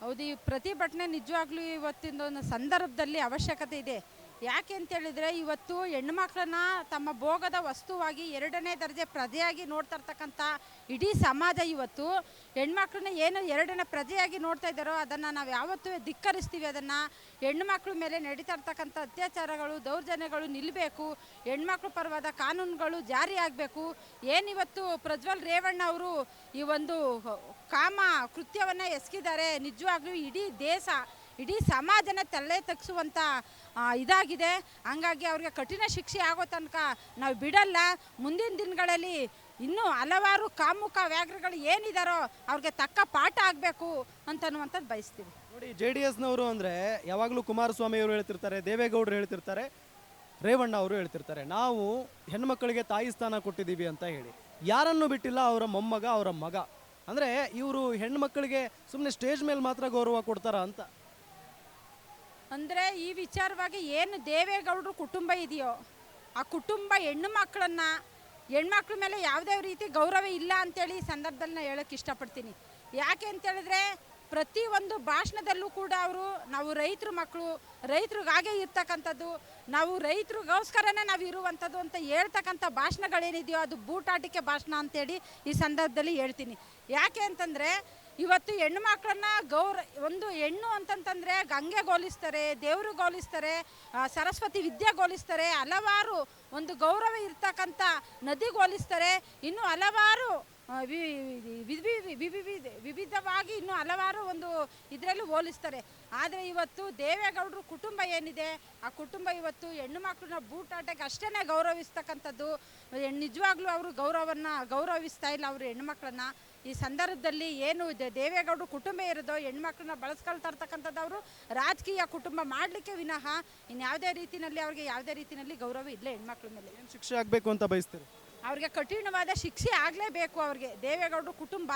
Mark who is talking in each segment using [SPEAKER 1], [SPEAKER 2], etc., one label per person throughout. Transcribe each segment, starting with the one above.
[SPEAKER 1] ಹೌದು, ಈ ಪ್ರತಿಭಟನೆ ನಿಜವಾಗ್ಲೂ ಇವತ್ತಿನ ಒಂದು ಸಂದರ್ಭದಲ್ಲಿ ಅವಶ್ಯಕತೆ ಇದೆ. ಯಾಕೆ ಅಂತೇಳಿದರೆ, ಇವತ್ತು ಹೆಣ್ಮಕ್ಳನ್ನ ತಮ್ಮ ಭೋಗದ ವಸ್ತುವಾಗಿ ಎರಡನೇ ದರ್ಜೆ ಪ್ರಜೆಯಾಗಿ ನೋಡ್ತಾ ಇರ್ತಕ್ಕಂಥ ಇಡೀ ಸಮಾಜ ಇವತ್ತು ಹೆಣ್ಮಕ್ಳನ್ನ ಏನು ಎರಡನೇ ಪ್ರಜೆಯಾಗಿ ನೋಡ್ತಾ ಇದ್ದಾರೋ ಅದನ್ನು ನಾವು ಯಾವತ್ತೂ ಧಿಕ್ಕರಿಸ್ತೀವಿ. ಅದನ್ನು ಹೆಣ್ಮಕ್ಳ ಮೇಲೆ ನಡೀತಾ ಇರ್ತಕ್ಕಂಥ ಅತ್ಯಾಚಾರಗಳು, ದೌರ್ಜನ್ಯಗಳು ನಿಲ್ಲಬೇಕು. ಹೆಣ್ಮಕ್ಳ ಪರವಾದ ಕಾನೂನುಗಳು ಜಾರಿ ಆಗಬೇಕು. ಏನಿವತ್ತು ಪ್ರಜ್ವಲ್ ರೇವಣ್ಣ ಅವರು ಈ ಒಂದು ಕಾಮ ಕೃತ್ಯವನ್ನು ಎಸಗಿದ್ದಾರೆ, ನಿಜವಾಗ್ಲೂ ಇಡೀ ದೇಶ ಇಡೀ ಸಮಾಜನ ತಲೆ ತಗ್ಸುವಂಥ ಇದಾಗಿದೆ. ಹಂಗಾಗಿ ಅವ್ರಿಗೆ ಕಠಿಣ ಶಿಕ್ಷೆ ಆಗೋ ತನಕ ನಾವು ಬಿಡಲ್ಲ. ಮುಂದಿನ ದಿನಗಳಲ್ಲಿ ಇನ್ನೂ ಹಲವಾರು ಕಾಮುಕ ವ್ಯಾಘ್ರಗಳು ಏನಿದಾರೋ ಅವ್ರಿಗೆ ತಕ್ಕ ಪಾಠ ಆಗಬೇಕು ಅಂತನ್ನುವಂಥದ್ದು ಬಯಸ್ತೀವಿ.
[SPEAKER 2] ನೋಡಿ, JDSನವರು ಅಂದರೆ ಯಾವಾಗಲೂ ಕುಮಾರಸ್ವಾಮಿ ಅವರು ಹೇಳ್ತಿರ್ತಾರೆ, ದೇವೇಗೌಡರು ಹೇಳ್ತಿರ್ತಾರೆ, ರೇವಣ್ಣ ಅವರು ಹೇಳ್ತಿರ್ತಾರೆ, ನಾವು ಹೆಣ್ಮಕ್ಕಳಿಗೆ ತಾಯಿ ಸ್ಥಾನ ಕೊಟ್ಟಿದ್ದೀವಿ ಅಂತ ಹೇಳಿ. ಯಾರನ್ನು ಬಿಟ್ಟಿಲ್ಲ, ಅವರ ಮೊಮ್ಮಗ, ಅವರ ಮಗ. ಅಂದರೆ ಇವರು ಹೆಣ್ಮಕ್ಕಳಿಗೆ ಸುಮ್ಮನೆ ಸ್ಟೇಜ್ ಮೇಲೆ ಮಾತ್ರ ಗೌರವ ಕೊಡ್ತಾರ ಅಂತ.
[SPEAKER 1] ಅಂದರೆ ಈ ವಿಚಾರವಾಗಿ ಏನು ದೇವೇಗೌಡರು ಕುಟುಂಬ ಇದೆಯೋ ಆ ಕುಟುಂಬ ಹೆಣ್ಮಕ್ಳ ಮೇಲೆ ಯಾವುದೇ ರೀತಿ ಗೌರವ ಇಲ್ಲ ಅಂತೇಳಿ ಈ ಸಂದರ್ಭದಲ್ಲಿ ನಾನು ಹೇಳೋಕ್ಕೆ ಇಷ್ಟಪಡ್ತೀನಿ. ಯಾಕೆ ಅಂತೇಳಿದ್ರೆ ಪ್ರತಿಯೊಂದು ಭಾಷಣದಲ್ಲೂ ಕೂಡ ಅವರು ನಾವು ರೈತರ ಮಕ್ಕಳು, ರೈತರಿಗಾಗೆ ಇರ್ತಕ್ಕಂಥದ್ದು, ನಾವು ರೈತರಿಗೋಸ್ಕರನೇ ನಾವು ಇರುವಂಥದ್ದು ಅಂತ ಹೇಳ್ತಕ್ಕಂಥ ಭಾಷಣಗಳೇನಿದೆಯೋ ಅದು ಬೂಟಾಟಿಕೆ ಭಾಷಣ ಅಂತೇಳಿ ಈ ಸಂದರ್ಭದಲ್ಲಿ ಹೇಳ್ತೀನಿ. ಯಾಕೆ ಅಂತಂದರೆ ಇವತ್ತು ಹೆಣ್ಣು ಮಕ್ಕಳನ್ನ ಒಂದು ಹೆಣ್ಣು ಅಂತಂತಂದರೆ ಗಂಗೆಗೋಲಿಸ್ತಾರೆ, ದೇವ್ರಿಗೋಲಿಸ್ತಾರೆ, ಸರಸ್ವತಿ ವಿದ್ಯೆಗೋಲಿಸ್ತಾರೆ, ಹಲವಾರು ಒಂದು ಗೌರವ ಇರ್ತಕ್ಕಂಥ ನದಿಗೋಲಿಸ್ತಾರೆ, ಇನ್ನು ಹಲವಾರು ವಿವಿಧವಾಗಿ ಇನ್ನೂ ಹಲವಾರು ಒಂದು ಇದರಲ್ಲೂ ಹೋಲಿಸ್ತಾರೆ. ಆದರೆ ಇವತ್ತು ದೇವೇಗೌಡರು ಕುಟುಂಬ ಏನಿದೆ ಆ ಕುಟುಂಬ ಇವತ್ತು ಹೆಣ್ಣು ಮಕ್ಕಳನ್ನ ಬೂಟಾಟಕ್ಕೆ ಅಷ್ಟೇ ಗೌರವಿಸ್ತಕ್ಕಂಥದ್ದು. ನಿಜವಾಗ್ಲೂ ಅವರು ಗೌರವಿಸ್ತಾ ಇಲ್ಲ ಅವರು ಹೆಣ್ಮಕ್ಳನ್ನ. ಈ ಸಂದರ್ಭದಲ್ಲಿ ಏನು ದೇವೇಗೌಡರು ಕುಟುಂಬ ಇರೋದೋ ಹೆಣ್ಮಕ್ಳನ್ನ ಬಳಸ್ಕೊಳ್ತಾ ಇರ್ತಕ್ಕಂಥದ್ದು ಅವರು ರಾಜಕೀಯ ಕುಟುಂಬ ಮಾಡಲಿಕ್ಕೆ ವಿನಃ ಇನ್ಯಾವುದೇ ರೀತಿಯಲ್ಲಿ ಅವ್ರಿಗೆ ಯಾವುದೇ ರೀತಿಯಲ್ಲಿ ಗೌರವ ಇಲ್ಲ ಹೆಣ್ಮಕ್ಳ ಮೇಲೆ.
[SPEAKER 2] ಏನು ಶಿಕ್ಷೆ ಆಗಬೇಕು ಅಂತ ಬಯಸ್ತೀರಿ?
[SPEAKER 1] ಅವ್ರಿಗೆ ಕಠಿಣವಾದ ಶಿಕ್ಷೆ ಆಗಲೇಬೇಕು. ಅವ್ರಿಗೆ ದೇವೇಗೌಡರು ಕುಟುಂಬ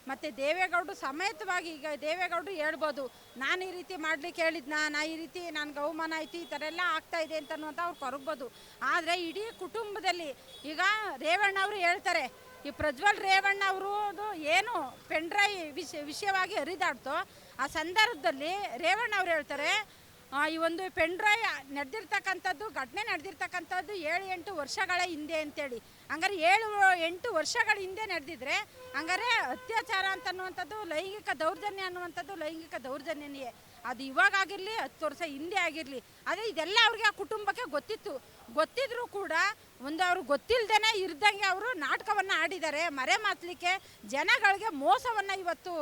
[SPEAKER 1] ಮತ್ತು ದೇವೇಗೌಡರು ಸಮೇತವಾಗಿ ಈಗ ದೇವೇಗೌಡರು ಹೇಳ್ಬೋದು, ನಾನು ಈ ರೀತಿ ಮಾಡಲಿಕ್ಕೆ ಹೇಳಿದ್ನಾ, ಈ ರೀತಿ ನನಗೆ ಅವಮಾನ ಆಯಿತು, ಈ ಥರ ಎಲ್ಲ ಆಗ್ತಾಯಿದೆ ಅಂತನ್ನುವಂಥ ಅವ್ರು ಕೊರಗ್ಬೋದು. ಆದರೆ ಇಡೀ ಕುಟುಂಬದಲ್ಲಿ ಈಗ ರೇವಣ್ಣ ಅವರು ಹೇಳ್ತಾರೆ, ಈ ಪ್ರಜ್ವಲ್ ರೇವಣ್ಣ ಅವರು ಏನು ಪೆನ್ಡ್ರೈವ್ ವಿಷಯವಾಗಿ ಹರಿದಾಡ್ತೋ ಆ ಸಂದರ್ಭದಲ್ಲಿ ರೇವಣ್ಣ ಅವ್ರು ಹೇಳ್ತಾರೆ, ಈ ಒಂದು ಪೆನ್ಡ್ರೈವ್ ನಡೆದಿರ್ತಕ್ಕಂಥದ್ದು ಘಟನೆ ನಡೆದಿರ್ತಕ್ಕಂಥದ್ದು 7-8 ವರ್ಷಗಳ ಹಿಂದೆ ಅಂತೇಳಿ. ಹಂಗಾರೆ 7-8 ವರ್ಷಗಳ ಹಿಂದೆ ನಡೆದಿದ್ರೆ ಹಂಗಾರೆ ಅತ್ಯಾಚಾರ ಅಂತನ್ನುವಂಥದ್ದು, ಲೈಂಗಿಕ ದೌರ್ಜನ್ಯ ಅನ್ನುವಂಥದ್ದು ಲೈಂಗಿಕ ದೌರ್ಜನ್ಯನೇ. ಅದು ಇವಾಗಾಗಿರಲಿ 10 ವರ್ಷ ಹಿಂದೆ ಆಗಿರಲಿ. ಆದರೆ ಇದೆಲ್ಲ ಅವ್ರಿಗೆ ಆ ಕುಟುಂಬಕ್ಕೆ ಗೊತ್ತಿದ್ರೂ ಕೂಡ ಅವ್ರು ಗೊತ್ತಿಲ್ಲದೇ ಇರ್ದಂಗೆ ಅವರು ನಾಟಕವನ್ನು ಆಡಿದ್ದಾರೆ. ಮರೆಮಾಚಲಿಕ್ಕೆ ಜನಗಳಿಗೆ ಮೋಸವನ್ನು ಇವತ್ತು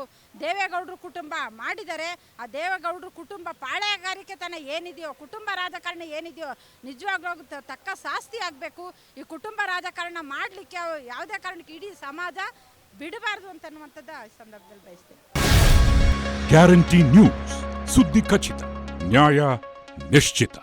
[SPEAKER 1] ದೇವೇಗೌಡರು ಕುಟುಂಬ ಮಾಡಿದ್ದಾರೆ. ಆ ದೇವೇಗೌಡರು ಕುಟುಂಬ ಪಾಳೆಗಾರಿಕೆತನ ಏನಿದೆಯೋ, ಕುಟುಂಬ ರಾಜಕಾರಣ ಏನಿದೆಯೋ ನಿಜವಾಗ್ಲೂ ತಕ್ಕ ಶಾಸ್ತಿ ಆಗಬೇಕು. ಈ ಕುಟುಂಬ ರಾಜಕಾರಣ ಮಾಡಲಿಕ್ಕೆ ಯಾವುದೇ ಕಾರಣಕ್ಕೆ ಇಡೀ ಸಮಾಜ ಬಿಡಬಾರ್ದು ಅಂತನ್ನುವಂಥದ್ದು ಈ ಸಂದರ್ಭದಲ್ಲಿ ಬಯಸ್ತೇನೆ.
[SPEAKER 3] ಗ್ಯಾರಂಟಿ ನ್ಯೂಸ್, ಸುದ್ದಿ ಖಚಿತ, ನ್ಯಾಯ ನಿಶ್ಚಿತ.